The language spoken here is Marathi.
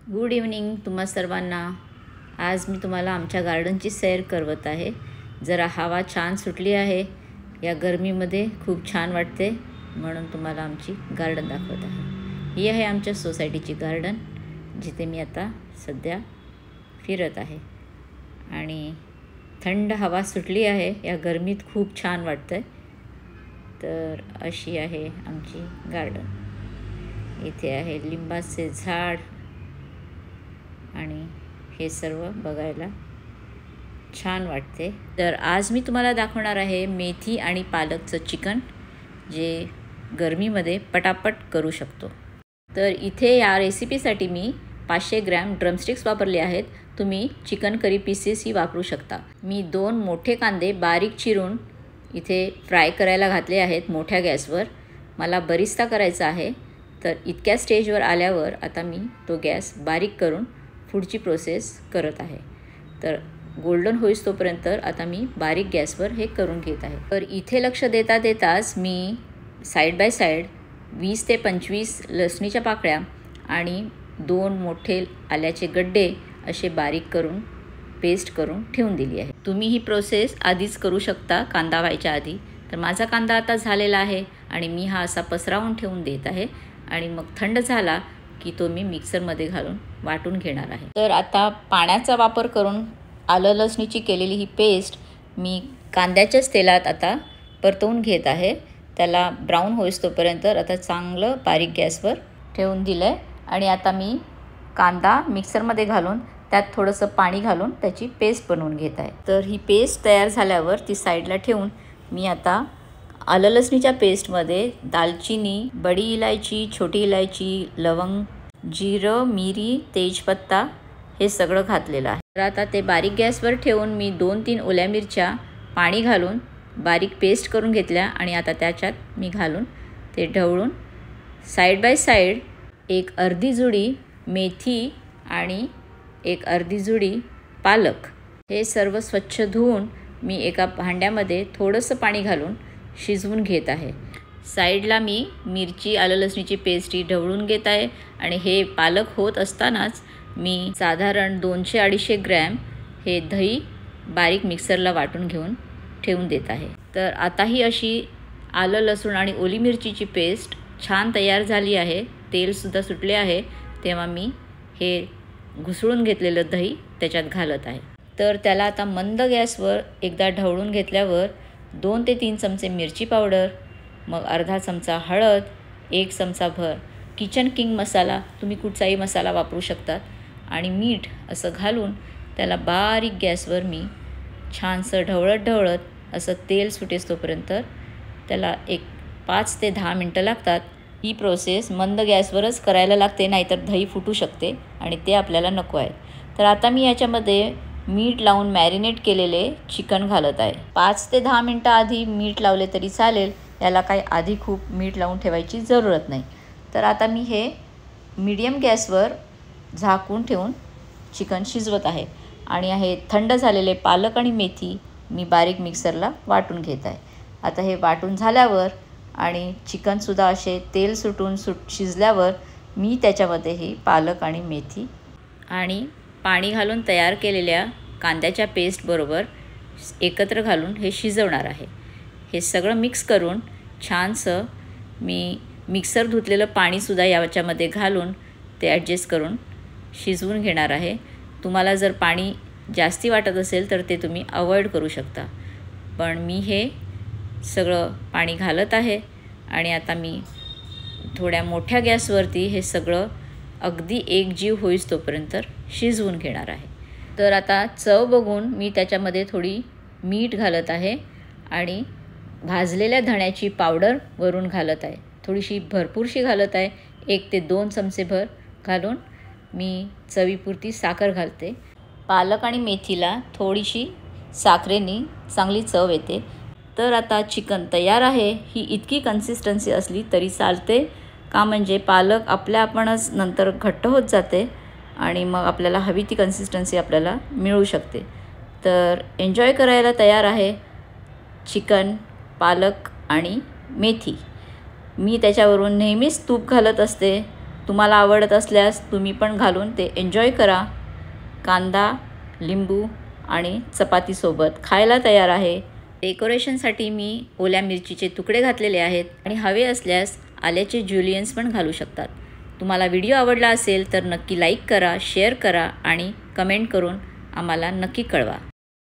गुड इव्हनिंग तुम्हा सर्वांना। आज मी तुम्हाला आमच्या गार्डनची सैर करवत आहे। जरा हवा छान सुटली आहे, या गरमीमध्ये खूप छान वाटते, म्हणून तुम्हाला आमची गार्डन दाखवत आहे। ही आहे आमच्या सोसायटीची गार्डन, जिथे मी आता सध्या फिरत आहे आणि थंड हवा सुटली आहे। या गरमीत खूप छान वाटतंय। तर अशी आहे आमची गार्डन। इथे आहे लिंबाचे झाड आणि हे सर्व बघायला छान वाटते। तर आज मी तुम्हाला दाखवणार आहे मेथी आणि पालकचं चिकन, जे गरमीमध्ये पटापट करू शकतो। तर इथे या रेसिपीसाठी मी 500 ग्रॅम ड्रमस्टिक्स वापरले आहेत। तुम्ही चिकन करी पीसेस ही वापरू शकता। मी 2 मोठे कांदे बारीक चिरून इथे फ्राय करायला घातले आहेत मोठ्या गॅसवर। मला बरिस्ता करायचा आहे, तर इतक्या स्टेजवर आल्यावर आता मी तो गॅस बारीक करून पुढची प्रोसेस करत आहे। तर गोल्डन होईस तोपर्यंत आता मी बारीक गॅसवर हे करून घेत आहे। तर इथे लक्ष देताच मी साईड बाय साईड 20 ते 25 लसणीच्या पाकळ्या आणि 2 मोठे आल्याचे गड्डे असे बारीक करून पेस्ट करून ठेवून दिली आहे। तुम्ही ही प्रोसेस आधीच करू शकता कांदा व्हायच्या आधी। तर माझा कांदा आता झालेला आहे आणि मी हा असा पसरावून ठेवून देत आहे आणि मग थंड झाला की तो मी मिक्सरमध्ये घालून वाटून घेणार आहे। तर आता पाण्याचा वापर करून आलं लसणीची केलेली ही पेस्ट मी कांद्याच्याच तेलात आता परतवून घेत आहे। त्याला ब्राऊन होईस तोपर्यंत आता चांगलं बारीक गॅसवर ठेवून दिलं आहे आणि आता मी कांदा मिक्सरमध्ये घालून त्यात थोडंसं पाणी घालून त्याची पेस्ट बनवून घेत आहे। तर ही पेस्ट तयार झाल्यावर ती साईडला ठेवून मी आता आलं लसणीच्या पेस्टमध्ये दालचिनी, बडी इलायची, छोटी इलायची, लवंग, जिरं, मिरी, तेजपत्ता हे सगळं घातलेलं आहे। तर आता ते बारीक गॅसवर ठेवून मी 2-3 ओल्या मिरच्या पाणी घालून बारीक पेस्ट करून घेतल्या आणि आता त्याच्यात मी घालून ते ढवळून साईड बाय साईड एक अर्धी जुडी मेथी आणि एक अर्धी जुडी पालक हे सर्व स्वच्छ धुवून मी एका भांड्यामध्ये थोडंसं पाणी घालून शिजवून घेत आहे। साईडला मी मिरची आलं लसणीची पेस्ट ही ढवळून घेत आहे आणि हे पालक होत असतानाच मी साधारण 200-250 ग्रॅम हे दही बारीक मिक्सरला वाटून घेऊन ठेवून देत आहे। तर आता ही अशी आलं लसूण आणि ओली मिरचीची पेस्ट छान तयार झाली आहे, तेलसुद्धा सुटले आहे, तेव्हा मी हे घुसळून घेतलेलं दही त्याच्यात घालत आहे। तर त्याला आता मंद गॅसवर एकदा ढवळून घेतल्यावर 2 ते 3 चमचे मिरची पावडर, मग अर्धा चमचा हळद, 1 चमचाभर किचन किंग मसाला, तुम्ही कुठचाही मसाला वापरू शकतात, आणि मीठ असं घालून त्याला बारीक गॅसवर मी छानसं ढवळत असं तेल सुटेस तोपर्यंत त्याला एक 5 ते 10 मिनटं लागतात। ही प्रोसेस मंद गॅसवरच करायला लागते, नाहीतर दही फुटू शकते आणि ते आपल्याला नको आहे। तर आता मी याच्यामध्ये मीठ लावून मॅरिनेट केलेले चिकन घालत आहे। 5 ते 10 मिनटं आधी मीठ लावले तरी चालेल, याला काही आधी खूप मीठ लावून ठेवायची जरूरत नाही। तर आता मी हे मीडियम गॅसवर झाकून ठेवून चिकन शिजवत आहे आणि हे थंड झालेले पालक आणि मेथी मी बारीक मिक्सरला वाटून घेत आहे। आता हे वाटून झाल्यावर आणि चिकनसुद्धा असे तेल सुटून शिजल्यावर मी त्याच्यामध्ये ही पालक आणि मेथी आणि पाणी घालून तयार केलेल्या कांद्याच्या पेस्टबरोबर एकत्र घालून हे शिजवणार आहे। हे सगळं मिक्स करून छानसं मी मिक्सर धुतलेलं पाणीसुद्धा याच्यामध्ये घालून ते ॲडजस्ट करून शिजवून घेणार आहे। तुम्हाला जर पाणी जास्ती वाटत असेल तर ते तुम्ही अवॉइड करू शकता, पण मी हे सगळं पाणी घालत आहे आणि आता मी थोड्या मोठ्या गॅसवरती हे सगळं अगदी एकजीव होईस तोपर्यंत शिजवून घेणार आहे। तर आता चव बघून मी त्याच्यामध्ये थोडी मीठ घालत आहे आणि भाजलेल्या धण्याची पावडर वरून घालत आहे, थोडीशी भरपूरशी घालत आहे, 1 ते 2 चमचेभर घालून मी चवीपुरती साखर घालते। पालक आणि मेथीला थोडीशी साखरेने चांगली चव येते। तर आता चिकन तयार आहे। ही इतकी कन्सिस्टन्सी असली तरी चालते, का म्हणजे पालक आपल्या आपणच नंतर घट्ट होत जाते आणि मग आपल्याला हवी ती कन्सिस्टन्सी आपल्याला मिळू शकते। तर एन्जॉय करायला तयार आहे चिकन, पालक आणि मेथी। मी त्याच्यावरून नेहमीच तूप घालत असते। तुम्हाला आवडत असल्यास तुम्ही पण घालून ते एन्जॉय करा. कांदा, लिंबू आणि चपातीसोबत खायला तयार आहे. डेकोरेशनसाठी मी ओल्या मिरचीचे तुकडे घातलेले आहेत आणि हवे असल्यास आल्याचे ज्युलियन्स पण घालू शकतात. तुम्हाला व्हिडिओ आवडला असेल तर नक्की लाईक करा, शेअर करा आणि कमेंट करून आम्हाला नक्की कळवा.